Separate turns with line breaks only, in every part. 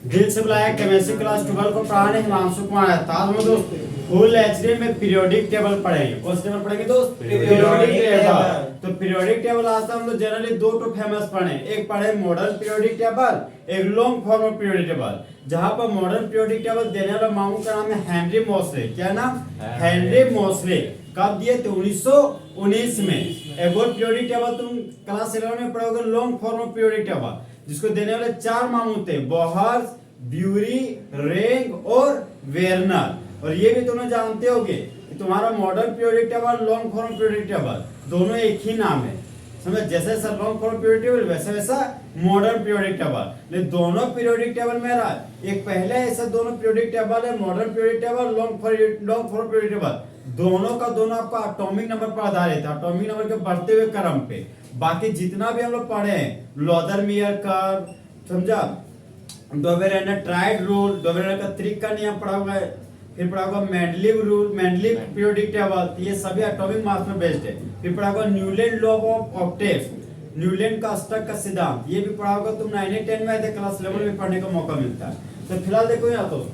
दिल से बुलाया केमिस्ट्री क्लास 12 को पढ़ाने हिमांशु कुमार है। आज हम दोस्त फुल एचडी में पीरियोडिक टेबल पढ़ेंगे। कौन सा टेबल पढ़ेंगे दोस्त? Periodic table. तो पीरियोडिक टेबल आज हम लोग जनरली दो तो फेमस पढ़े, एक पढ़े मॉडर्न पीरियोडिक टेबल, एक long form of periodic table. जहां पर मॉडर्न पीरियोडिक टेबल देने वाला मामू का नाम है हेनरी मोसले। क्या नाम? हेनरी मोसले। कब दिए थे? 1919 में। एक और पीरियोडिक टेबल तुम क्लास 11 में पढ़ोगे, long form of periodic table, जिसको देने वाले चार मामू थे, बोहर्स, ब्यूरी, रेंग और वेरनर। और ये भी तुम्हें जानते होगे कि तुम्हारा modern periodic table, long form periodic table दोनों एक ही नाम है। समझ? जैसे जैसा लॉन्ग फॉर्म पीरियोडिक टेबल वैसे वैसा मॉडर्न पीरियोडिक टेबल। लेकिन दोनों पीरियोडिक टेबल मेरा एक पहले ऐसा दोनों पीरियोडिक टेबल है, modern periodic table, long form periodic table. दोनों का दोनों आपका एटॉमिक नंबर पर आधारित है, एटॉमिक नंबर के बढ़ते हुए क्रम पे। बाकी जितना भी हम लोग पढ़े हैं, लोदरमियर कर्व, समझा, डोबेरेनर ट्राइड रूल, डोबेरेनर का त्रिक का नियम पढ़ा हुआ है, फिर पढ़ा होगा Mendeleev rule, Mendeleev periodic table, ये सभी एटॉमिक मास पर बेस्ड है। फिर पढ़ा होगा Newland law of octave, Newland का अष्टक का सिद्धांत, ये भी पढ़ा होगा। तुम 9 10 में थे, क्लास 11 में पढ़ने का मौका मिलता है। तो फिलहाल देखो यहाँ तो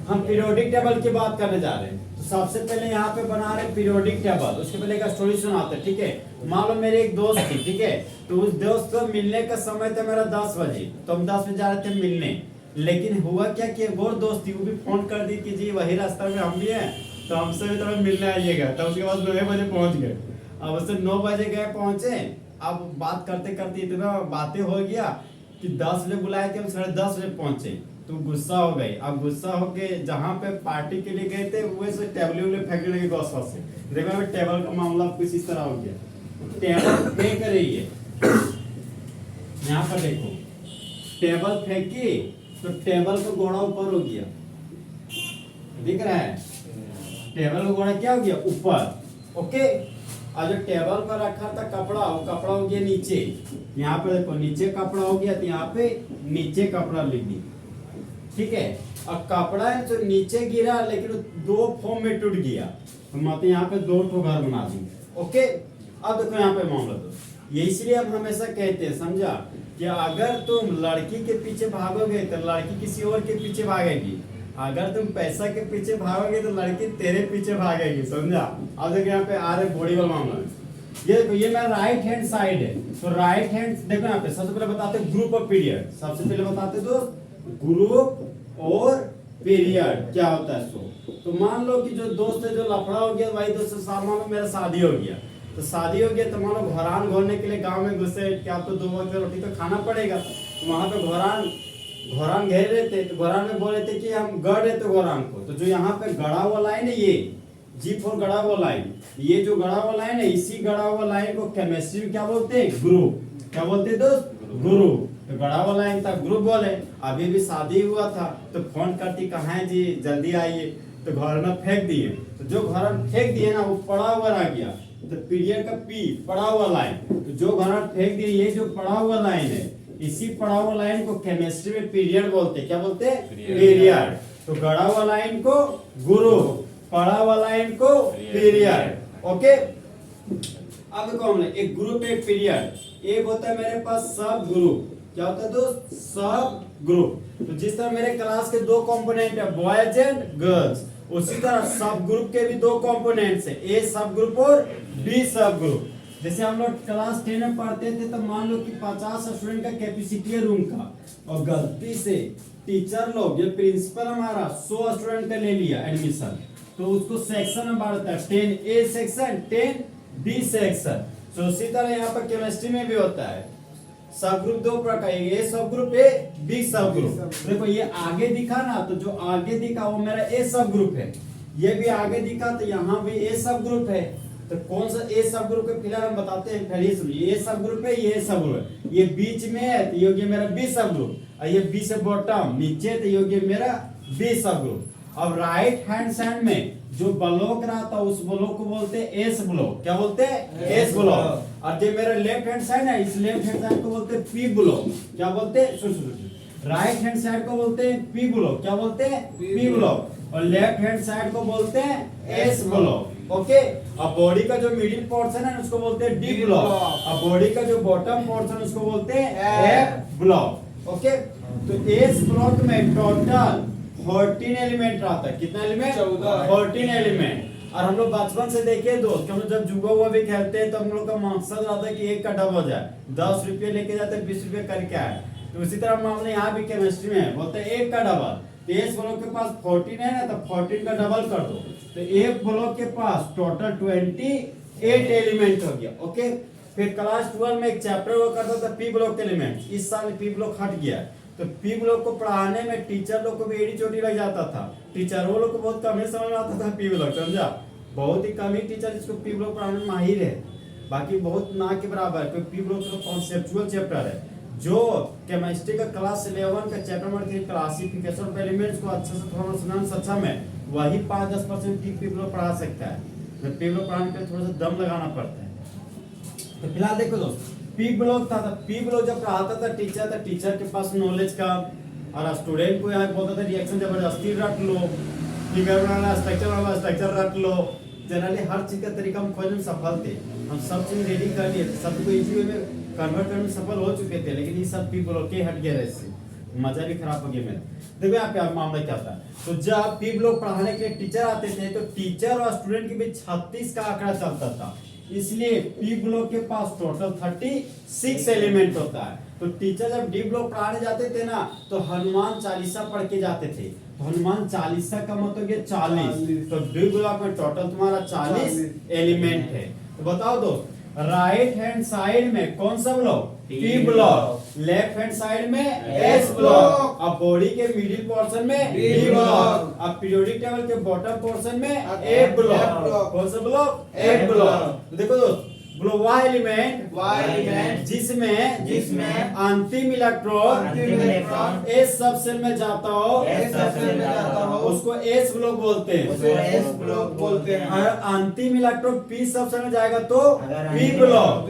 हम पीरियोडिक टेबल की बात करने जा रहे हैं। तो सबसे पहले यहाँ पे बना रहे पीरियोडिक टेबल, उसके पहले एक स्टोरी सुनाते हैं, ठीक है। मान लो मेरे एक दोस्त थी, ठीक है, तो उस दोस्त को मिलने का समय था मेरा 10 बजे, तो हम 10 बजे जा रहे थे मिलने। लेकिन हुआ क्या कि एक और दोस्त थी, वो भी फोन कर दी कि जी वही रास्ता में हम भी हैं, तो हमसे भी थोड़ा मिलने आइएगा। तो उसके बाद 9 बजे पहुंच गए। अब उससे 9 बजे गए, पहुंचे। अब बात करते करते इतना बातें हो गया कि 10 बजे बुलाए थे, हम 10:30 बजे पहुंचे। तो गुस्सा हो गई। अब गुस्सा होके जहाँ पे पार्टी के लिए गए थे, वो से टेबल उबले फेंकने लगे गॉस से। देखो टेबल का मामला कुछ इस तरह हो गया। टेबल फेंक रही है, यहाँ पर देखो, टेबल फेंकी तो टेबल का घोड़ा ऊपर हो गया, दिख रहा है? टेबल का घोड़ा क्या हो गया? ऊपर। ओके। और जो टेबल पर रखा था कपड़ा, वो कपड़ा हो गया नीचे। यहाँ पे देखो नीचे कपड़ा हो गया, तो यहाँ पे नीचे कपड़ा लिख दी, ठीक है। और कपड़ा है जो नीचे गिरा, लेकिन दो फॉर्म में टूट गया, तो मतलब यहाँ पे दो ठो घर बना देंगे। ओके। अब देखो यहाँ पे मामला, तो ये इसलिए हम हमेशा कहते हैं, समझा, कि अगर तुम लड़की के पीछे भागोगे तो लड़की किसी और के पीछे भागेगी। अगर तुम पैसा के पीछे भागोगे तो लड़की तेरे पीछे भागेगी, समझा। अब देखो यहाँ पे आ रहे बॉडी वाला मामला। ये देखो, ये मेरा राइट हैंड साइड है। तो राइट हैंड देखो यहाँ पे सबसे पहले बताते ग्रुप ऑफ पीरियड। सबसे पहले बताते दोस्त ग्रुप और पीरियड क्या होता है। तो मान लो कि जो दोस्त है, जो लफड़ा हो गया, वही दोस्त साल में मेरा शादी हो गया। तो शादी हो गया तो मान लो घोरान घोरने के लिए गांव में घुसे कि आप तो 2 वक्त रोटी तो खाना पड़ेगा। तो वहां पे घोरान घेर रहे थे। तो घोरान में बोल रहे थे कि हम गढ़ रहे थे घोरान को। तो जो यहाँ पे गड़ा हुआ लाइन है, ये G4 गड़ा हुआ लाइन, ये जो गड़ा हुआ लाइन है, इसी गड़ा हुआ लाइन को केमिस्ट्री में क्या बोलते हैं? ग्रुप। क्या बोलते हैं दोस्त? ग्रुप। तो गड़ा हुआ लाइन था, ग्रुप बोले। अभी भी शादी हुआ था, तो फोन करती, कहाँ है जी, जल्दी आइए। तो घर में फेंक दिए। तो जो घर में फेंक दिए ना, वो पड़ा हुआ रह गया। तो पीरियड का पी, पड़ा हुआ लाइन, तो जो घर में फेंक दिए, ये जो पड़ा हुआ लाइन है, इसी पड़ा हुआ लाइन को केमिस्ट्री में पीरियड बोलते हैं। क्या बोलते हैं? पीरियड। तो गड़ा हुआ लाइन को ग्रुप, पड़ा हुआ लाइन को पीरियड। ओके। अब देखो हमने एक ग्रुप, एक पीरियड। एक होता है मेरे पास सब ग्रुप। क्या होता है दोस्त? सब ग्रुप। तो जिस तरह मेरे क्लास के 2 कंपोनेंट है, बॉयज एंड गर्ल्स, उसी तरह सब ग्रुप के भी 2 कंपोनेंट्स है, ए सब ग्रुप और बी सब ग्रुप। जैसे हम लोग क्लास 10 में पढ़ते थे, तो मान लो कि 50 स्टूडेंट का कैपेसिटी है रूम का, और गलती से टीचर लोग, ये प्रिंसिपल हमारा 100 स्टूडेंट का ले लिया एडमिशन, तो उसको सेक्शन में बांटता है, 10A सेक्शन, 10B सेक्शन। तो उसी तरह यहाँ पर केमिस्ट्री में भी होता है, सब ग्रुप 2 प्रकार, ए सब ग्रुप है, बी सब ग्रुप। देखो ये आगे दिखा ना, तो जो आगे दिखा वो मेरा ए सब ग्रुप है। ये भी आगे दिखा, तो यहाँ भी ए सब ग्रुप है। तो कौन सा ए सब ग्रुप है फिलहाल हम बताते हैं। पहले सुनिए, ये सब ग्रुप है, ये सब ग्रुप है। ये बीच में है तो ये मेरा बी सब ग्रुप, और ये बी से बॉटम नीचे तो ये मेरा बी सब ग्रुप। अब राइट हैंड साइड में जो ब्लॉक रहा था, उस ब्लॉक को बोलते हैं एस ब्लॉक। क्या बोलते हैं? S block. और जो मेरा लेफ्ट हैंड साइड है, इस लेफ्ट हैंड साइड को बोलते हैं पी ब्लॉक। क्या बोलते हैं? सुन, राइट हैंड साइड को बोलते हैं पी ब्लॉक। क्या बोलते हैं? P block. और लेफ्ट हैंड साइड को बोलते हैं एस ब्लॉक। ओके। अब बॉडी का जो मिडिल पोर्शन है उसको बोलते हैं डी ब्लॉक, और बॉडी का जो बॉटम पोर्शन उसको बोलते हैं एफ ब्लॉक। ओके। तो एस ब्लॉक में टोटल 14 एलिमेंट रहता है। कितना एलिमेंट? 14 एलिमेंट। और हम लोग बचपन से देखे दोस्त, हम लोग जब जुआ हुआ भी खेलते हैं तो हम लोग का मकसद रहता है कि एक का डबल हो जाए, 10 रुपये लेके जाते हैं 20 रुपये करके आए। तो उसी तरह मामले यहाँ भी केमिस्ट्री में बोलते हैं एक का डबल। तो एस ब्लॉक के पास 14 है ना, तो 14 का डबल कर दो, तो एक ब्लॉक के पास टोटल 28 एलिमेंट हो गया। ओके, फिर क्लास 12 में एक चैप्टर हुआ करता था पी ब्लॉक एलिमेंट। इस साल पी ब्लॉक हट गया, तो पी ब्लॉक को पढ़ाने में टीचर लोग को भी एड़ी चोटी लग जाता था। टीचर वो लोग को बहुत कम ही समझ में आता था पी ब्लॉक, समझा? बहुत ही कम ही टीचर इसको पी ब्लॉक पढ़ाने में माहिर है, बाकी बहुत ना के बराबर है। पी ब्लॉक तो कॉन्सेप्चुअल चैप्टर है, जो केमिस्ट्री का क्लास 11 का chapter number 3 classification of elements को अच्छे से थोड़ा समझना सक्षम है, वही 5-10% पी ब्लॉक पढ़ा सकता है। पी ब्लॉक पढ़ाने के लिए थोड़ा सा दम लगाना पड़ता है। तो फिलहाल देखो दोस्त, पी ब्लॉक था, पी ब्लॉक जब पढ़ाता था टीचर के पास नॉलेज का, और स्टूडेंट को यहाँ बोलता था रिएक्शन जबरदस्ती रट लो, फिगर वाला स्ट्रक्चर रट लो। जनरली हर चीज का तरीका हम खोजने में सफल थे, हम सब चीज रेडी कर लिए थे, सबको इजी वे में कन्वर्ट करने में सफल हो चुके थे, लेकिन ये सब पी ब्लॉक के हट गए रहे, इससे मजा भी खराब हो गया मेरा। देखो यहाँ पे मामला क्या था, तो जब पी ब्लॉक पढ़ाने के लिए टीचर आते थे तो टीचर और स्टूडेंट के बीच 36 का आंकड़ा चलता था, इसलिए पी ब्लॉक के पास टोटल 36 एलिमेंट होता है। तो टीचर जब डी ब्लॉक पढ़ाने जाते थे ना, तो हनुमान चालीसा पढ़ के जाते थे। तो हनुमान चालीसा का मतलब ये 40, तो डी ब्लॉक में टोटल तुम्हारा 40 एलिमेंट है। तो बताओ दोस्त, राइट हैंड साइड में कौन सा block? P block. Left hand side में एस ब्लॉक। अब बॉडी के मिडिल पोर्शन में डी ब्लॉक। अब पीरियोडिक टेबल के बॉटम पोर्शन में ए ब्लॉक। कौन सा ब्लॉक? ए ब्लॉक। देखो दोस्त, ब्लॉक वाई एलिमेंट जिसमें अंतिम इलेक्ट्रॉन एस सब सेल में जाता हो उसको एस ब्लॉक बोलते हैं। और अंतिम इलेक्ट्रॉन पी सब सेल में जाएगा तो पी ब्लॉक,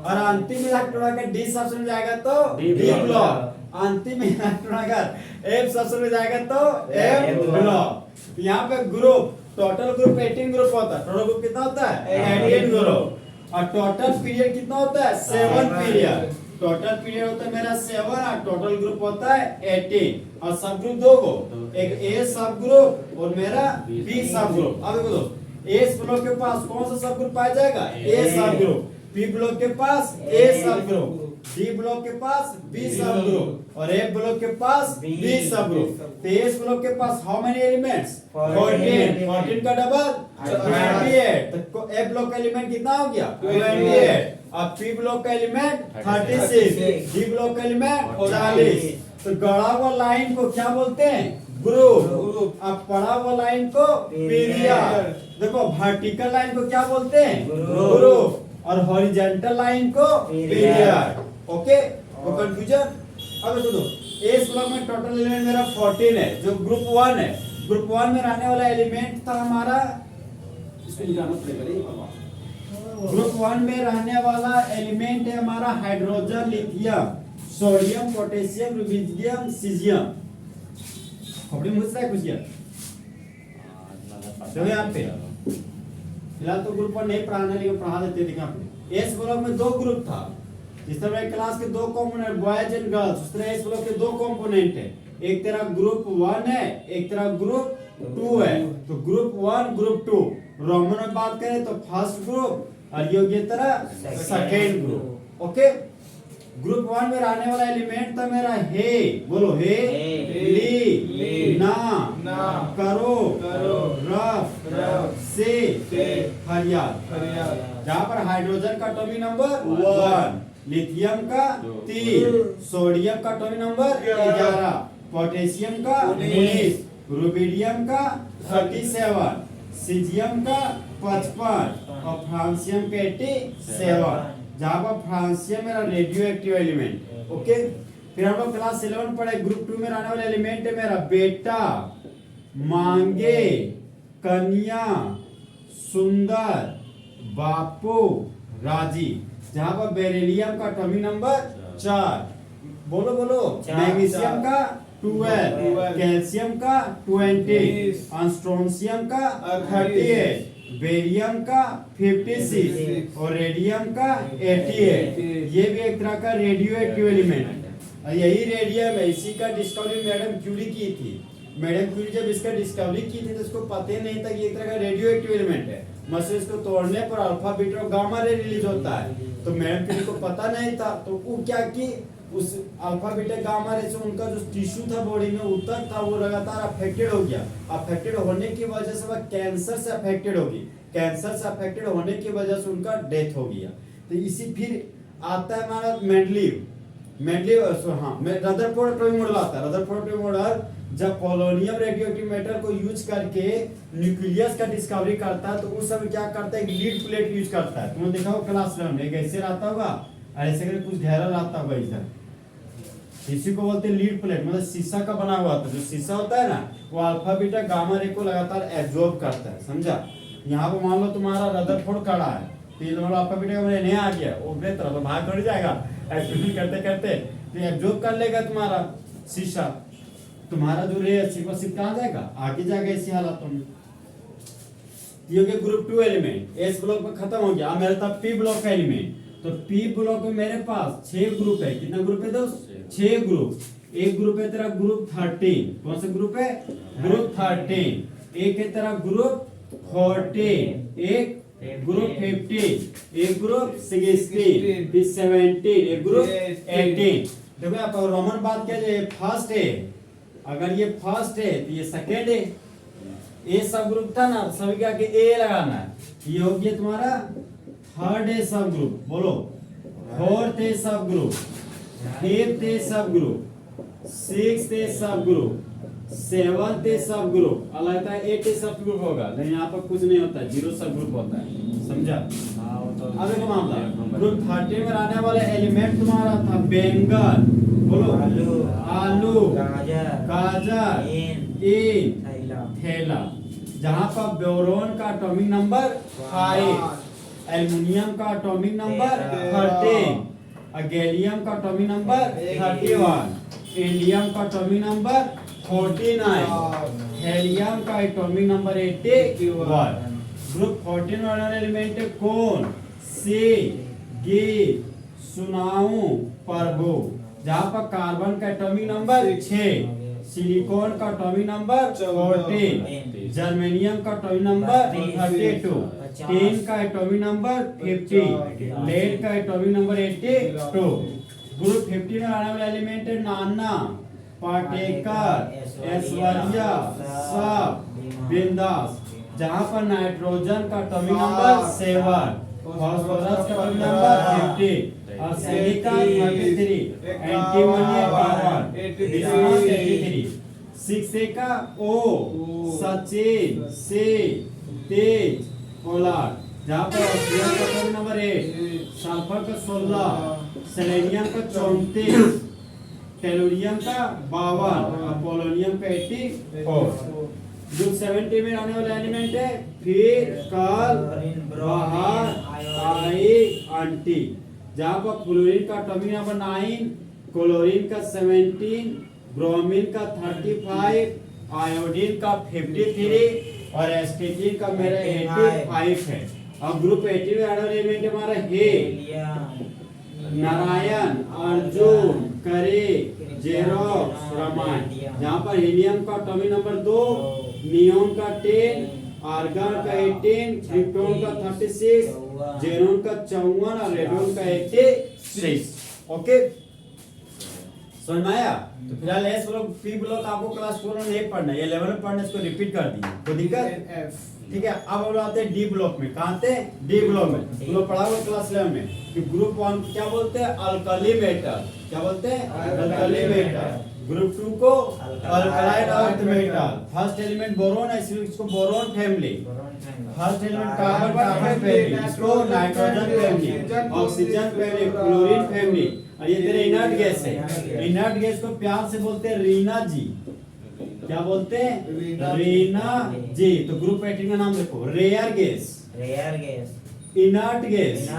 और अंतिम इलेक्ट्रॉन अगर डी सब सेल में जाएगा तो डी ब्लॉक, अंतिम इलेक्ट्रॉन अगर एफ सब सेल में जाएगा तो एफ ब्लॉक। यहाँ पे ग्रुप, टोटल ग्रुप 18 ग्रुप होता है। टोटल ग्रुप कितना होता है? 18 ग्रुप। और टोटल पीरियड कितना होता है? 7 पीरियड। टोटल पीरियड होता है मेरा 7 और टोटल ग्रुप होता है 18। और सब ग्रुप दो को, एक ए सब ग्रुप और मेरा बी सब ग्रुप। अब देखो दोस्त, ए ब्लॉक के पास कौन सा सब ग्रुप पाया जाएगा? ए सब ग्रुप। पी ब्लॉक के पास ए सब ग्रुप, डी ब्लॉक के पास बी सब ग्रुप, और एफ ब्लॉक के पास बी सब ग्रुप। तो एस ब्लॉक के पास हाउ मेनी एलिमेंट्स? 14 का डबल 28। तो एफ ब्लॉक का एलिमेंट कितना हो गया? 28। अब पी ब्लॉक का एलिमेंट 36, डी ब्लॉक का एलिमेंट 40। तो गड़ा हुआ लाइन को क्या बोलते हैं? ग्रुप। अब पड़ा हुआ लाइन को पीरियड। देखो, वर्टिकल लाइन को क्या बोलते हैं? ग्रुप, और हॉरिजॉन्टल लाइन को पीरियड। ओके, वो कंफ्यूजन? अब देखो, एस ब्लॉक में टोटल एलिमेंट मेरा 14 है, जो ग्रुप 1 है। ग्रुप 1 में रहने वाला एलिमेंट था हमारा, इसको निकालना पड़ेगा। ग्रुप 1 में रहने वाला एलिमेंट है हमारा hydrogen, lithium, sodium, potassium, rubidium, caesium. खोपड़ी मुझ से कुछ यार तो यहाँ पे फिलहाल तो ग्रुप 1 नहीं पढ़ाना, लेकिन पढ़ा देते थे। यहाँ पे एस ब्लॉक में 2 ग्रुप था, जिस तरह क्लास के 2 कंपोनेंट बॉयज एंड गर्ल्स, उस तरह एस ब्लॉक के 2 कंपोनेंट है। एक तेरा ग्रुप 1 है, एक तेरा ग्रुप 2 है। तो ग्रुप 1 ग्रुप 2 रोमन में बात करें तो फर्स्ट ग्रुप, और ये तरह सेकेंड ग्रुप। ओके, ग्रुप 1 में रहने वाला एलिमेंट था मेरा हे, बोलो हे, ली, ना, करो, रफ, से, फरियाद। जहाँ पर हाइड्रोजन का एटॉमिक नंबर 1, लिथियम का 3, सोडियम का एटॉमिक नंबर 11, पोटेशियम का 19, रुबिडियम का 37, सीजियम का 55 और फ्रांसियम का 87। जहाँ पर फ्रांसियम मेरा रेडियो एक्टिव एलिमेंट। ओके, फिर हम लोग क्लास 11 पढ़े, ग्रुप 2 में रहने वाला एलिमेंट है मेरा बेटा, मांगे, कन्या, सुंदर, बापू, राजी। जहाँ पर बेरिलियम का एटॉमिक नंबर 4, बोलो मैग्नीशियम का 12, कैल्शियम का 20, स्ट्रोंशियम का 38, बेरियम का 56 और रेडियम का 88। ये भी एक तरह का रेडियो एक्टिव एलिमेंट है। और यही रेडियम है, इसी का डिस्कवरी मैडम क्यूरी की थी। मैडम क्यूरी जब इसका डिस्कवरी की थी तो उसको पता ही नहीं था कि एक तरह का रेडियो एक्टिव एलिमेंट है, मतलब इसको तोड़ने पर अल्फा बीटा और गामा रे रिलीज होता है। तो मैडम क्यूरी को पता नहीं था, तो वो क्या की उस अल्फा बीटा गामा रे से उनका जो टिश्यू था बॉडी में ऊतक था वो लगातार अफेक्टेड हो गया। अफेक्टेड होने की वजह से वह कैंसर से अफेक्टेड होगी, कैंसर से अफेक्टेड होने की वजह से उनका डेथ हो गया। तो इसी फिर आता है हमारा मेंडलीव रदरफोर्ड एटॉमिक मॉडल आता है। रदरफोर्ड एटॉमिक मॉडल जब पोलोनियम रेडियोएक्टिव मैटर को यूज करके न्यूक्लियस का डिस्कवरी करता है तो उस समय क्या करता है, एक लीड प्लेट यूज करता है। तुमने देखा होगा क्लास में ऐसे रहता होगा, ऐसे करके कुछ गहरा रहता होगा इधर, इसी को बोलते हैं लीड प्लेट, मतलब शीशा का बना हुआ होता है। जो शीशा होता है ना वो अल्फा बीटा गामा रे को लगातार एब्जॉर्ब करता है, समझा। यहाँ पे मान लो तुम्हारा रदरफोर्ड खड़ा है, तो ये तुम्हारा अल्फा बीटा गामा रे नहीं आ गया, वो बेहतर तो भाग कर जाएगा एक्सपेरिमेंट करते करते, तो एब्जॉर्ब कर लेगा तुम्हारा शीशा, तुम्हारा जो रे है सिर्फ कहाँ जाएगा, आगे जाएगा इसी हालातों में। ये हो गया ग्रुप 2 एलिमेंट, एस ब्लॉक में खत्म हो गया। अब मेरे पास पी ब्लॉक का एलिमेंट, तो पी ब्लॉक में मेरे पास 6 ग्रुप है। कितना ग्रुप है दोस्त, 6 ग्रुप। एक ग्रुप है तेरा ग्रुप 13, कौन सा ग्रुप है, ग्रुप 13। एक है तेरा ग्रुप 14, एक ग्रुप 15, एक ग्रुप 16, फिर 17, एक ग्रुप 18। देखो यहाँ पर रोमन बात क्या है, फर्स्ट है, अगर ये फर्स्ट है तो ये सेकंड है। ए सब ग्रुप था ना, सभी का के ए लगाना है। ये हो गया तुम्हारा थर्ड है सब ग्रुप, बोलो फोर्थ है सब ग्रुप, फिफ्थ है सब ग्रुप, सिक्स्थ है सब ग्रुप, सेवंथ है सब ग्रुप, और लगता है 8 सब ग्रुप होगा, लेकिन यहाँ पर कुछ नहीं होता, 0 सब ग्रुप होता है, समझा। अब देखो मामला ग्रुप 13 में आने वाला एलिमेंट तुम्हारा था बैंगन, बोलो आलू, गाजर, ईंट, थैला। जहाँ पर बोरोन का एटॉमिक नंबर 5, एल्युमिनियम का एटॉमिक नंबर 13, गैलियम का एटॉमिक नंबर 31, इंडियम का एटॉमिक नंबर 49, हेलियम का एटॉमिक नंबर 81। ग्रुप 14 वाला एलिमेंट कौन, सी, गी, सुनाऊ, प्रभु। जहाँ पर कार्बन का एटॉमिक नंबर 6, सिलिकॉन का एटॉमिक नंबर 14, जर्मेनियम का एटॉमिक नंबर 32, टिन का एटॉमिक नंबर 50, लेड का एटॉमिक नंबर 82। ग्रुप 15 में आने वाला एलिमेंट है नाना, पाटेकर, ऐश्वर्या, सब, बिंदास। जहाँ पर नाइट्रोजन का एटॉमिक नंबर 7, फास्फोरस का एटॉमिक नंबर 50, और सिलिकॉन 33, एंटीमोनी 81, बिस्मथ 83। 6 का ओ, सचिन, से, तेज, पोलार्ड। जहाँ पर ऑक्सीजन का एटॉमिक नंबर 8, सल्फर का 16, सेलेनियम का 34, टेलुरियम का 52, और पोलोनियम का 84। ग्रुप 70 में आने वाला एलिमेंट है फिर, कल, बाहर, आई, आंटी। जहाँ पर फ्लोरीन का एटॉमिक नंबर 9, क्लोरीन का 17, ब्रोमीन का 35, आयोडीन का 53, और एस्टेटिन का मेरा 85 है। और ग्रुप 18 में आने वाला एलिमेंट हमारा हे, नारायण, अर्जुन, करे, जेरोक्स, रामायण। जहाँ पर हीलियम का एटॉमिक नंबर 2, नियोन का 10, आर्गन का 18, क्रिप्टोन का 36, जेनोन का 54, और रेडोन का 86। ओके, समझ में आया। तो फिलहाल एस ब्लॉक, पी ब्लॉक आपको क्लास 4 में नहीं पढ़ना है, 11 में पढ़ना, इसको रिपीट कर दिए, कोई दिक्कत, ठीक है। अब हम आते हैं डी ब्लॉक में। कहाँ आते हैं, डी ब्लॉक में। तुम लोग पढ़ा हुआ क्लास 11 में कि ग्रुप 1 क्या बोलते हैं, अल्कली मेटल, क्या बोलते हैं, अल्कली मेटल। ग्रुप 2 को alkaline earth metal. First element boron है, इसलिए इसको boron family. First element carbon family, इसको nitrogen family, oxygen family, chlorine family. और ये तेरे इनर्ट गैस है, इनर्ट गैस को प्यार से बोलते हैं रीना जी। क्या बोलते हैं, रीना जी। तो ग्रुप 18 का नाम देखो, rare gas, inert gas,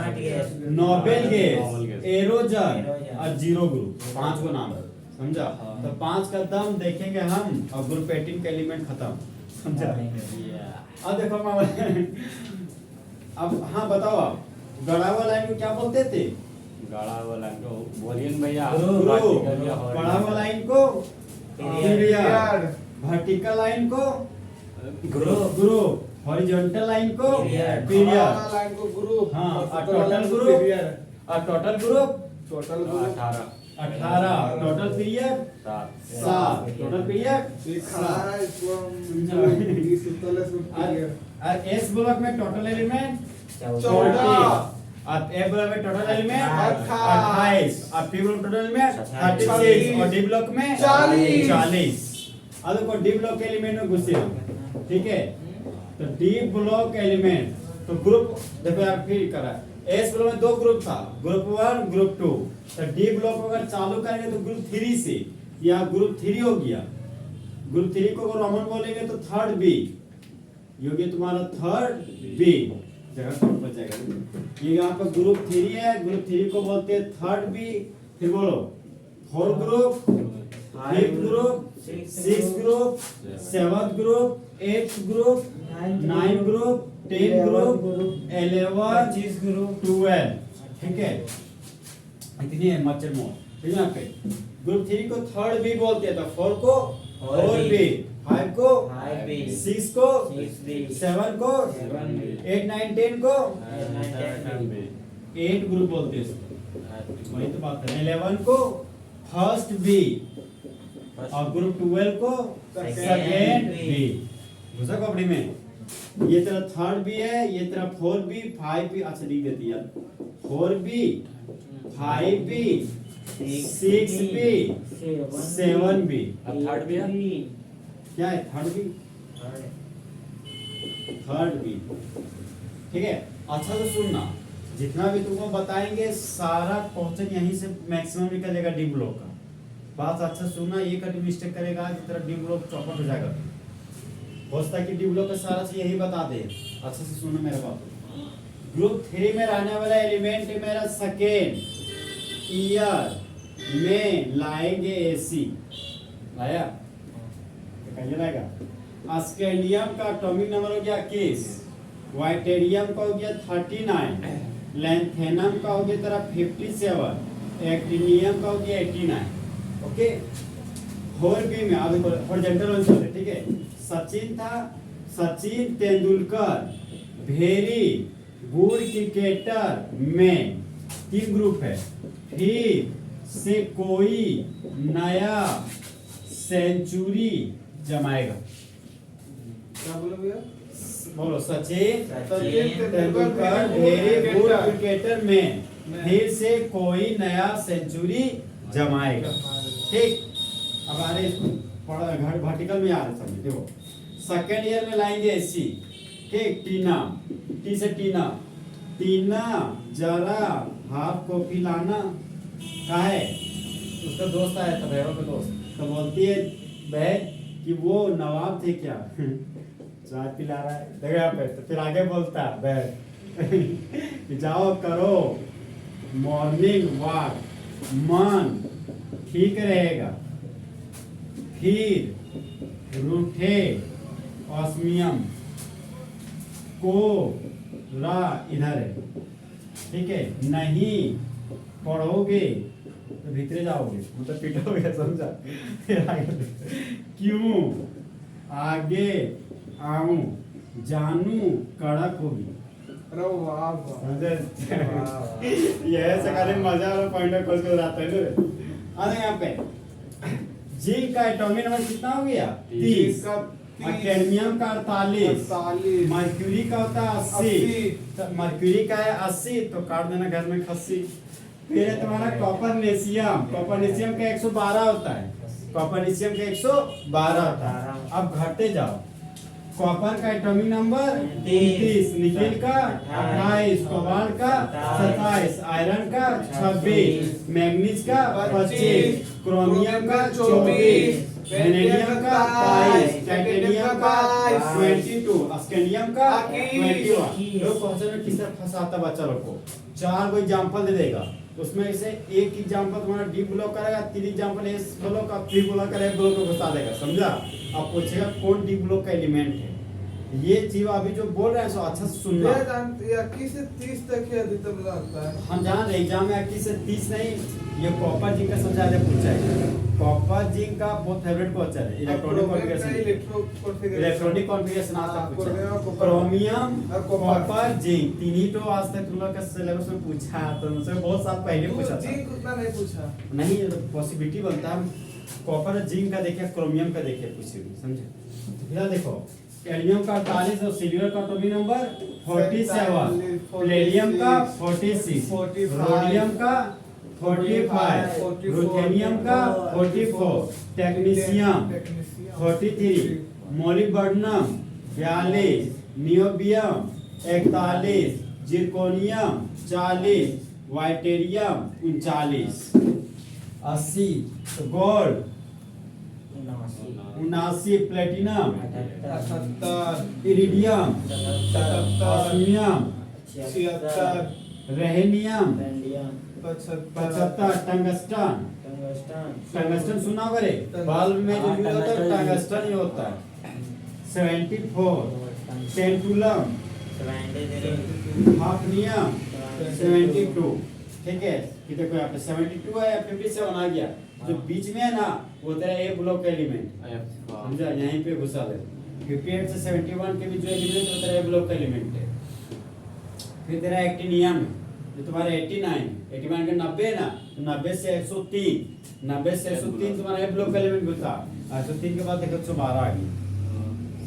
noble gas, aerogen, और जीरो ग्रुप। 5 को नाम है, समझा। तो 5 का दम देखेंगे हम, और ग्रुप 18 का एलिमेंट खत्म, समझा। अब देखो अब हाँ बताओ, आप गड़ा हुआ लाइन को क्या बोलते थे,
गाढ़ा वाला को बोलिए ना भैया।
ग्रुप
वर्टिकल या
पढ़ा हुआ लाइन को पीरियड, वर्टिकल लाइन को ग्रुप, हॉरिजॉन्टल लाइन को पीरियड,
लाइन को ग्रुप,
हाँ, और टोटल ग्रुप, और total group
total group
18, total period 7, total period
7।
और एस ब्लॉक में टोटल एलिमेंट
14,
और ए ब्लॉक में टोटल एलिमेंट
28,
28, और पी ब्लॉक टोटल एलिमेंट 36, और डी ब्लॉक में 40। अब देखो डी ब्लॉक के एलिमेंट में घुसे हो, ठीक है। तो डी ब्लॉक एलिमेंट तो ग्रुप देखो यार फिर करा, एस ब्लॉक में दो ग्रुप था, ग्रुप 1 ग्रुप 2। तो डी ब्लॉक अगर चालू करेंगे तो ग्रुप 3 से, या ग्रुप 3 हो गया, ग्रुप 3 को अगर रोमन बोलेंगे तो थर्ड बी ये हो गया तुम्हारा थर्ड बी, जगह कम बचेगा। ये यहाँ पर ग्रुप 3 है, ग्रुप 3 को बोलते हैं थर्ड बी। फिर बोलो 4 group, 5 group, 6 group, 7 group, 8 group, 9 group, 10 group, 11, 12, ठीक है। इतनी है मचर मोर, ठीक है। यहाँ पे ग्रुप 3 को थर्ड बी बोलते हैं, तो 4 को 4 बी, 5 को 6 को 7 को 8 9 10 को 8 ग्रुप बोलते हैं इसको। वही तो बात है। 11 को फर्स्ट बी, और ग्रुप 12 को सेकेंड बी। घुसा कपड़ी में, ये तेरा थर्ड बी है, ये तेरा 4 बी, 5 बी, अच्छा लिख देती है 4 बी, 5 बी, 6 बी, 7 बी।
अब थर्ड भी है,
क्या है थर्ड बी? थर्ड बी, ठीक है। अच्छा तो सुनना, जितना भी तुमको बताएंगे सारा क्वेश्चन यहीं से मैक्सिमम निकलेगा डी ब्लॉक का। बात अच्छा सुनना, ये कभी मिस्टेक करेगा कि तेरा डी ब्लॉक चौपट हो जाएगा। हो सकता है कि डी ब्लॉक का सारा चीज यही बता दे। अच्छा से सुनो मेरा बात। ग्रुप 3 में रहने वाला एलिमेंट है मेरा सेकेंड ईयर में लाएंगे एसी, लाया तो कहिए लाएगा। स्कैंडियम का एटॉमिक नंबर हो गया 21, वाइटेरियम का हो गया 39, लैंथेनम का हो गया तेरा 57, एक्टिनियम का हो गया 89। ओके, होल बी में आप देखो हॉरिजॉन्टल लाइन चलते, ठीक है। सचिन था, Sachin Tendulkar very good cricketer में 3 ग्रुप है। फिर से कोई नया सेंचुरी जमाएगा।
क्या बोलो भैया?
बोलो Sachin Tendulkar very good cricketer में फिर से कोई नया सेंचुरी जमाएगा, ठीक। अब आ रहे घर वर्टिकल में आ रहे समझ, देखो सेकेंड ईयर में लाएंगे एसी, ठीक। टीना, टी से टीना, टीना जरा हाफ कॉफी लाना। कहा है उसका दोस्त आया था, भैया का दोस्त, तो बोलती है बहन कि वो नवाब थे क्या चाय पिला रहा है, देखो यहाँ पे। तो फिर आगे बोलता है बहन जाओ करो मॉर्निंग वॉक, मन ठीक रहेगा। फिर रूठे ऑस्मियम को रा इधर है, ठीक है। नहीं पढ़ोगे तो भीतरे जाओगे, मतलब पिटोगे, समझा। फिर आगे क्यों आगे आऊं जानू कड़क होगी।
अरे वाह वाह,
समझे? यह से खाली मजा वाला पॉइंट खोज कर आता है ना। आ यहाँ पे जिंक का एटॉमिक नंबर कितना हो गया? 30, कैडमियम का 48, मर्क्यूरी का होता है 80, तो मर्क्यूरी का है 80, तो काट देना घर में खस्सी। फिर है तुम्हारा कॉपरनेशियम, कॉपरनेशियम का 112 होता है, कॉपरनेशियम का 112 होता है। अब घटते जाओ, कॉपर का एटॉमिक नंबर 29, निकेल का 28, कोबाल्ट का 27, आयरन का 26, मैग्नीज का 25, क्रोमियम का 24, वेनेडियम का 22, टाइटेनियम का 22, स्कैंडियम का 21। लोग क्वेश्चन में किस तरह फंसाता बच्चा लोग को। 4 को एग्जांपल दे देगा, उसमें से एक एग्जांपल तुम्हारा डी ब्लॉक करेगा, 3 एग्जांपल एस ब्लॉक का, 3 ब्लॉक करेगा, ब्लॉक को घुसा देगा, समझा। अब पूछेगा कौन डी ब्लॉक का एलिमेंट है, ये चीज अभी जो बोल रहे हैं सो अच्छा से सुनना।
ये जानते 21 से 30 तक ही अधिकतम लगता है।
हम जान रहे एग्जाम में 21 से 30 नहीं, ये कॉपर जिंक का सबसे ज्यादा पूछा है। कॉपर जिंक का बहुत फेवरेट क्वेश्चन है। इलेक्ट्रॉनिक कॉन्फ़िगरेशन, इलेक्ट्रॉनिक कॉन्फ़िगरेशन आज तक पूछा। क्रोमियम, कॉपर, जिंक, तीन ही तो आज तक तुम लोग का सिलेबस में पूछा है, तो उनसे बहुत साल पहले पूछा था।
जिंक उतना नहीं पूछा।
नहीं, पॉसिबिलिटी बनता है कॉपर और जिंक का देखे, क्रोमियम का देखे पूछे, समझे। फिर देखो कैडमियम का 48 और सिल्वर का एटॉमिक नंबर 47, प्लेटियम का 46, रोडियम का 45, रुथेनियम का 44, technetium 43, molybdenum 42, niobium 41, zirconium 40, वाइटेरियम 39, 80, gold 79, platinum
78,
iridium
77,
osmium
76,
रेहेनियम
75,
75, tungsten tungsten सुना होगा रे, बल्ब में जो यूज होता है टंगस्टन ही होता है। 74, टेंटुलम, हाफनियम 72, ठीक है। कि देखो यहाँ पे 72 है या 57 आ गया, जो बीच में है ना वो तेरा ए ब्लॉक का एलिमेंट, समझा, यहीं पे घुसा दे। 58 से 71 के बीच जो एलिमेंट है तेरा ए ब्लॉक का एलिमेंट है। फिर तेरा एक्टिनियम है जो तुम्हारा 89 के 90 है ना, तो 90 से 103, 90 से 103 तुम्हारा ए ब्लॉक का एलिमेंट घुसा। 103 के बाद देखो 112 आ गई,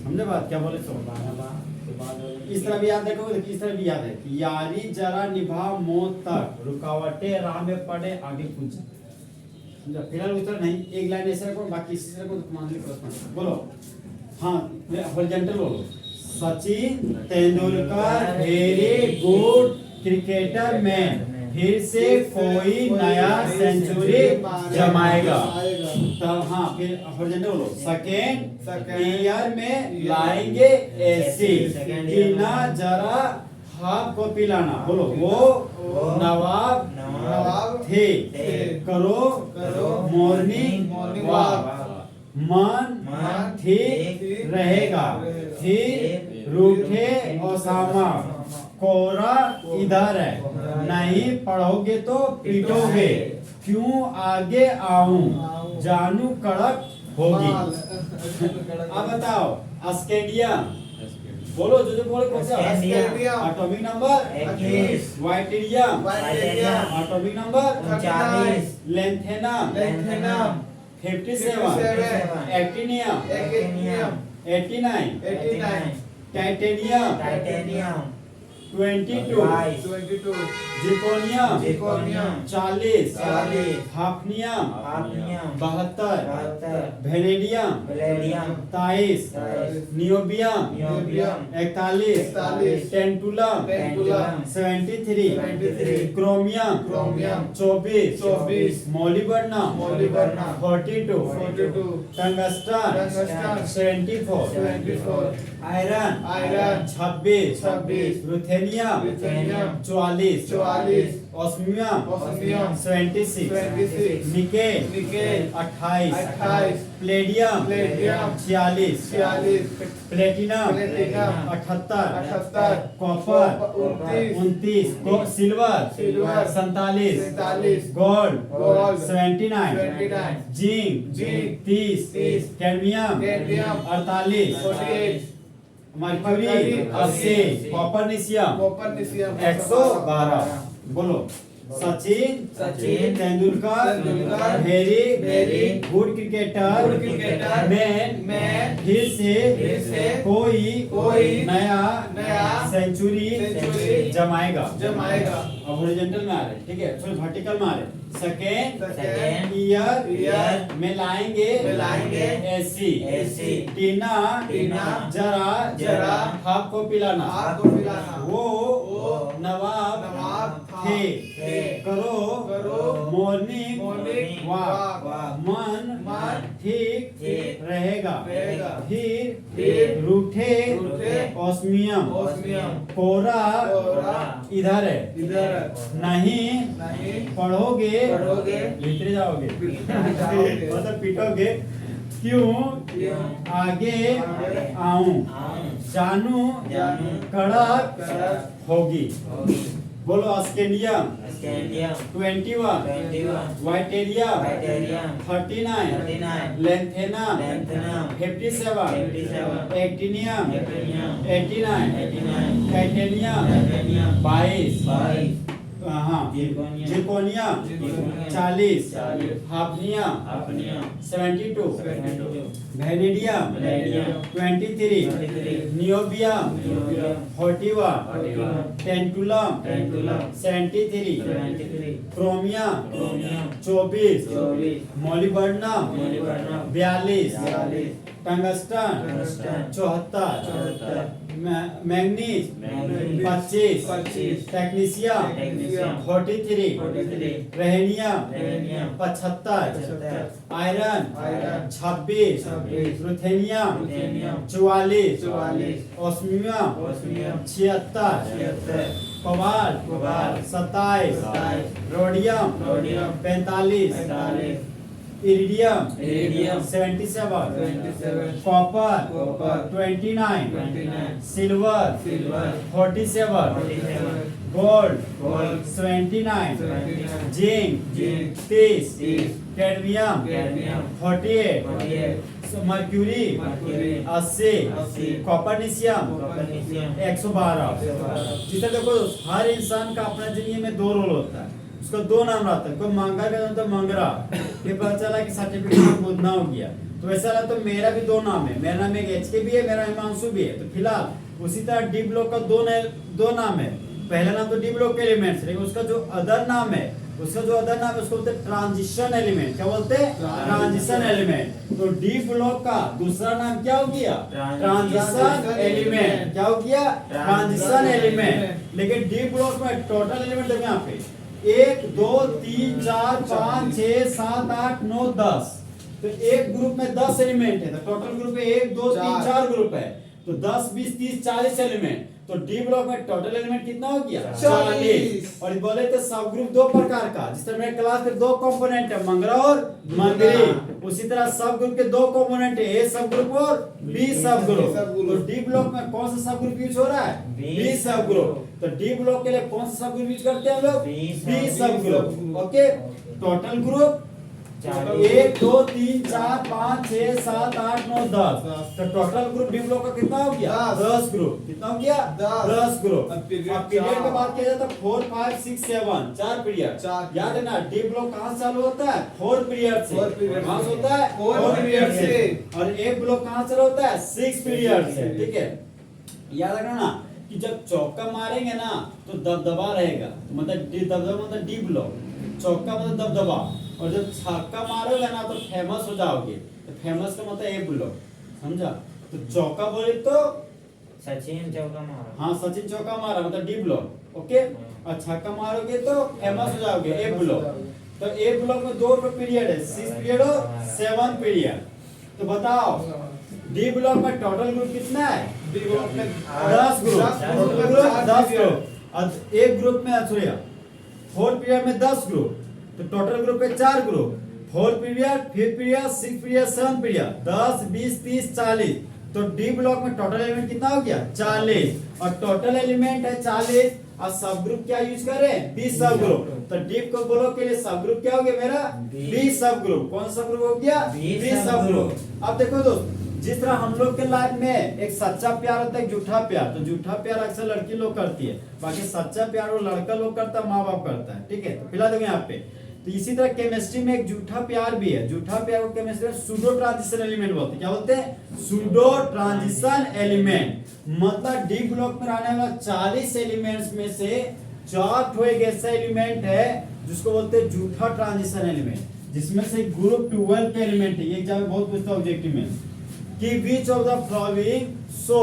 समझे बात क्या बोले। 112 इस तरह भी याद रखोगे, इस तरह भी याद है कि यारी जरा निभा मौत तक, रुकावटें राह में पड़े आगे कुछ, समझा। फिलहाल उत्तर नहीं, एक लाइन ऐसे रखो, बाकी इसी तरह को मान ली प्रश्न बोलो। हाँ, हॉरिजॉन्टल बोलो। Sachin Tendulkar very good cricketer man, फिर से कोई नया सेंचुरी जमाएगा। तब हाँ, फिर हॉरिजॉन्टल बोलो। सेकेंड ईयर में लाएंगे एसी, पीना जरा हाफ को पिलाना, बोलो। वो नवाब थे, करो मॉर्निंग वॉक, मन ठीक रहेगा, फिर रूठे ओसामा, कोरा इधर है, नहीं पढ़ोगे तो पीटोगे, क्यों आगे आऊं, जानू कड़क होगी। अब बताओ अस्केडियम, बोलो जो बोले कौन सा। Atomic number
21,
yttrium atomic number
39,
lanthanum 57, actinium 89, titanium 22, zirconium 40, hafnium 72, vanadium 23, niobium 41, tantalum 73, chromium 24, molybdenum 42, tungsten 74, iron 26, ruthenium 44, osmium 76, nickel 28, palladium 46, platinum 78, copper 29, silver 47, gold 79, zinc 30, cadmium 48, mercury 80, copernicium 112। बोलो। Sachin Tendulkar very good cricketer man, फिर से कोई नया century जमाएगा। अब horizontal में आ रहे, ठीक है, फिर वर्टिकल में आ रहे। सेकेंड ईयर में लाएंगे एसी, टीना जरा हाफ को पिलाना, वो नवाब थे, करो मॉर्निंग वॉक, मन ठीक रहेगा, फिर रूठे ऑस्मियम, कोरा इधर है, नहीं पढ़ोगे लिखते जाओगे मतलब पीटोगे, क्यों आगे आऊं, जानू कड़क होगी। बोलो स्कैंडियम 21, वाइटेरियम 39, लेंथेनम 57, एक्टिनियम 89, टाइटेनियम 22, हाँ zirconium 40, hafnium 72, vanadium 23, niobium 41, tantalum 73, chromium 24, मोलिबर्नम 42, tungsten 74, manganese 25, technetium 43, रेहेनियम 75, iron 26, ruthenium 44, osmium 76, cobalt 27, rhodium 45, iridium 77, copper 29, silver 47, gold 79, zinc 30, cadmium 48, mercury 80, कॉपर्निशियम 112। जितना देखो हर इंसान का अपना जिंदगी में 2 रोल होता है, उसका 2 नाम रहता है। कोई मांगा का नाम तो मंगरा, ये पता चला कि सर्टिफिकेट में बुदना हो गया। तो वैसा रहा, तो मेरा भी 2 नाम है, मेरा नाम एक एचके भी है, मेरा हिमांशु भी है। तो फिलहाल उसी तरह डी ब्लॉक का 2 नाम है। पहला नाम तो डी ब्लॉक के एलिमेंट्स, लेकिन उसका जो अदर नाम है, उसको बोलते हैं ट्रांजिशन एलिमेंट। क्या बोलते हैं? Transition element. तो डी ब्लॉक का दूसरा नाम क्या हो गया? Transition element. क्या हो गया? Transition element. लेकिन डी ब्लॉक में टोटल एलिमेंट देखो यहाँ पे 1 2 3 4 5 6 7 8 9 10। तो एक ग्रुप में 10 एलिमेंट है, तो टोटल ग्रुप में 1 2 3 4 ग्रुप है, तो 10 20 30 40 एलिमेंट। तो डी ब्लॉक में टोटल एलिमेंट कितना हो गया? 40। और बोले तो सब ग्रुप 2 प्रकार का, जिस तरह मेरे क्लास में 2 कंपोनेंट है, मंगरा और मंगरी। उसी तरह सब ग्रुप के 2 कंपोनेंट है, ए सब ग्रुप और बी सब ग्रुप। तो डी ब्लॉक में कौन सा सब ग्रुप यूज हो रहा है? बी सब ग्रुप। तो डी ब्लॉक के लिए कौन सा सब ग्रुप यूज करते हैं हम लोग? बी सब ग्रुप। Okay, total group 1 2 3 4 5 6 7 8 9 10। तो टोटल ग्रुप डी ब्लॉक का कितना हो गया? 10 ग्रुप। कितना हो गया? 10 ग्रुप। अब पीरियड की बात किया जाए तो 4 5 6 7 4 पीरियड। याद है ना, डी ब्लॉक कहां से चालू होता है? 4 पीरियड से। कहां से होता है? 4 पीरियड से। और ए ब्लॉक कहां से होता है? 6 पीरियड से। ठीक है, याद रखना ना कि जब चौका मारेंगे ना तो दबदबा रहेगा, तो मतलब दबदबा मतलब डी ब्लॉक, चौका मतलब दबदबा। और जब छक्का मारोगे ना तो फेमस हो जाओगे, तो फेमस का मतलब ए ब्लॉक, समझा? तो चौका बोले तो
सचिन चौका मारा।
हाँ, सचिन चौका मारा मतलब डी ब्लॉक। ओके, और छक्का मारोगे तो फेमस हो जाओगे, ए ब्लॉक। तो ए ब्लॉक में 2 पीरियड है, 6 पीरियड और 7 पीरियड। तो बताओ डी ब्लॉक में टोटल ग्रुप कितना है?
डी ब्लॉक में
10 ग्रुप। 10 ग्रुप। और एक ग्रुप में 4 पीरियड में 10 ग्रुप, तो टोटल ग्रुप है 4 group. 4 period, 5 period, 6 period, 7 period, 10 20 30 40। तो डी ब्लॉक में टोटल एलिमेंट कितना हो गया? 40। और टोटल एलिमेंट है 40, और सब ग्रुप क्या यूज कर रहे हैं? बी सब ग्रुप। तो डी को ब्लॉक के लिए सब ग्रुप क्या हो गया मेरा? बी सब ग्रुप। कौन सा ग्रुप हो गया? बी सब ग्रुप। अब देखो दोस्त, जिस तरह हम लोग के लाइफ में एक सच्चा प्यार होता है, एक झूठा प्यार। तो झूठा प्यार अक्सर लड़की लोग करती है, बाकी सच्चा प्यार वो लड़का लोग करता है, माँ बाप करता है। ठीक है, तो फिलहाल देखो यहाँ पे। तो इसी तरह केमिस्ट्री में एक झूठा प्यार भी है। झूठा प्यार को केमिस्ट्री में सूडो ट्रांजिशन एलिमेंट बोलते हैं। क्या बोलते हैं? Pseudo transition element. मतलब डी ब्लॉक में रहने वाला 40 एलिमेंट्स में से 4 एक ऐसा एलिमेंट है जिसको बोलते हैं झूठा ट्रांजिशन एलिमेंट, जिसमें से ग्रुप 12 के एलिमेंट है। ये एग्जाम में बहुत पूछता है ऑब्जेक्टिव में कि which of the following so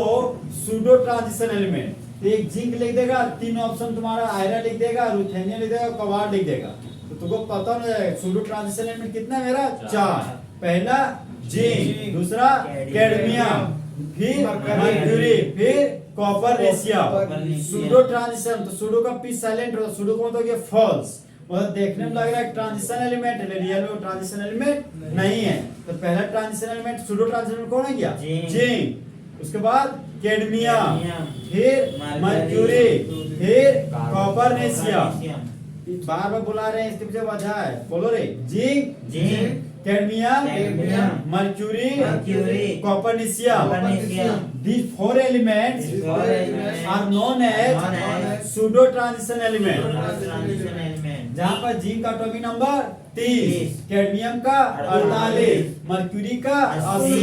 pseudo transition element. तो एक जिंक लिख देगा, 3 ऑप्शन तुम्हारा आयरन लिख देगा, रुथेनियम लिख देगा, कोबाल्ट लिख देगा। तो तुमको पता नहीं जाएगा सूडो ट्रांजिशन एलिमेंट कितना है मेरा? 4। पहला जिंक, दूसरा कैडमियम, फिर मर्क्यूरी, फिर कॉपर रेशियम। सूडो ट्रांजिशन, तो सूडो का पी साइलेंट होता है, सूडो का मतलब हो गया फॉल्स। वह देखने में लग रहा है ट्रांजिशन एलिमेंट है, रियल में ट्रांजिशन एलिमेंट नहीं है। तो पहला ट्रांजिशन एलिमेंट सूडो ट्रांजिशन कौन है क्या? जिंक। उसके बाद कैडमियम, फिर मर्क्यूरी, फिर कॉपर-नेशियम। बार बार बुला रहे हैं, इसके पीछे वजह है, बोलो रे। Zinc, cadmium, mercury, copernicium. These four elements are known as pseudo transition element। जहाँ पर जिंक का एटॉमिक नंबर 30, कैडमियम का 48, मर्क्यूरी का 80,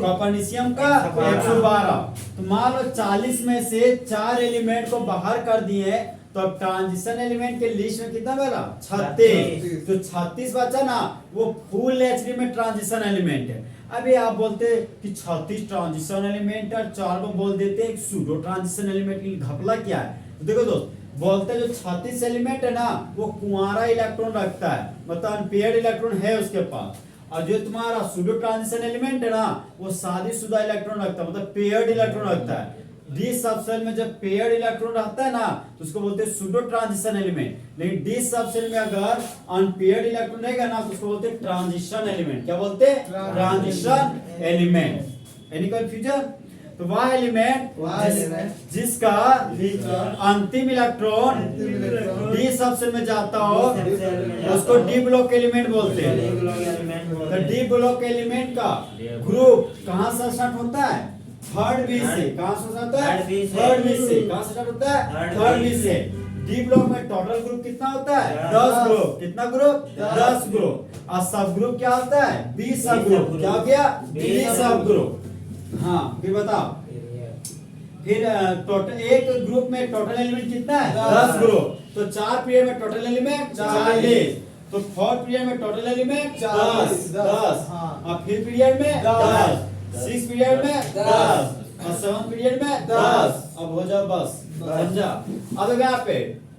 कॉपर-नेशियम का 112। तो मान लो 40 में से 4 एलिमेंट को बाहर कर दिए, तो अब ट्रांजिशन एलिमेंट के लिस्ट में कितना बचा? 36। तो 36 बचा ना, वो फुल एचडी में ट्रांजिशन एलिमेंट है। अभी आप बोलते कि 36 ट्रांजिशन एलिमेंट और 4 को बोल देते एक सूडो ट्रांजिशन एलिमेंट की घपला क्या है? तो देखो दोस्त, बोलते जो 36 एलिमेंट है ना, वो कुंवारा इलेक्ट्रॉन रखता है, मतलब अनपेयर्ड इलेक्ट्रॉन है उसके पास। और जो तुम्हारा सूडो ट्रांजिशन एलिमेंट है ना, वो शादीशुदा इलेक्ट्रॉन रखता है, मतलब पेयर्ड इलेक्ट्रॉन रखता है। डी सबसेल में जब पेयर्ड इलेक्ट्रॉन रहता है ना, तो उसको बोलते हैं सूडो ट्रांजिशन एलिमेंट। लेकिन डी सबसेल में अगर अनपेयर्ड इलेक्ट्रॉन रहेगा ना, तो उसको बोलते हैं ट्रांजिशन एलिमेंट। क्या बोलते हैं? Transition element. Any confusion? तो वह एलिमेंट जिसका अंतिम इलेक्ट्रॉन डी सबसेल में जाता हो, उसको डी ब्लॉक एलिमेंट बोलते हैं। तो डी ब्लॉक एलिमेंट का ग्रुप कहाँ से स्टार्ट होता है? थर्ड बी से। कहां से स्टार्ट होता है? थर्ड बी से। कहां से स्टार्ट होता है? थर्ड बी से। डी ब्लॉक में टोटल ग्रुप कितना होता है? 10 ग्रुप। कितना ग्रुप? 10 ग्रुप। और सब ग्रुप क्या होता है? 20 सब ग्रुप। क्या हो गया? 20 सब ग्रुप। हाँ, फिर बताओ। फिर टोटल एक ग्रुप में टोटल एलिमेंट कितना है? 10 ग्रुप। तो 4 पीरियड में टोटल एलिमेंट 40। तो 4 पीरियड में टोटल एलिमेंट 10। और फिर पीरियड में 10, 6 पीरियड में 10, और 7 पीरियड में 10। अब हो जाओ बस, समझा? अब यहाँ पे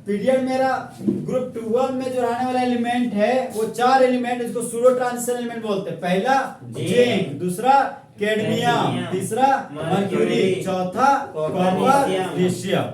पीरियड मेरा ग्रुप 12 में जो रहने वाला एलिमेंट है, वो 4 एलिमेंट, इसको सूडो ट्रांजिशन एलिमेंट बोलते हैं। पहला जिंक, दूसरा कैडमियम, तीसरा मर्क्यूरी, चौथा कॉपर-नेशियम।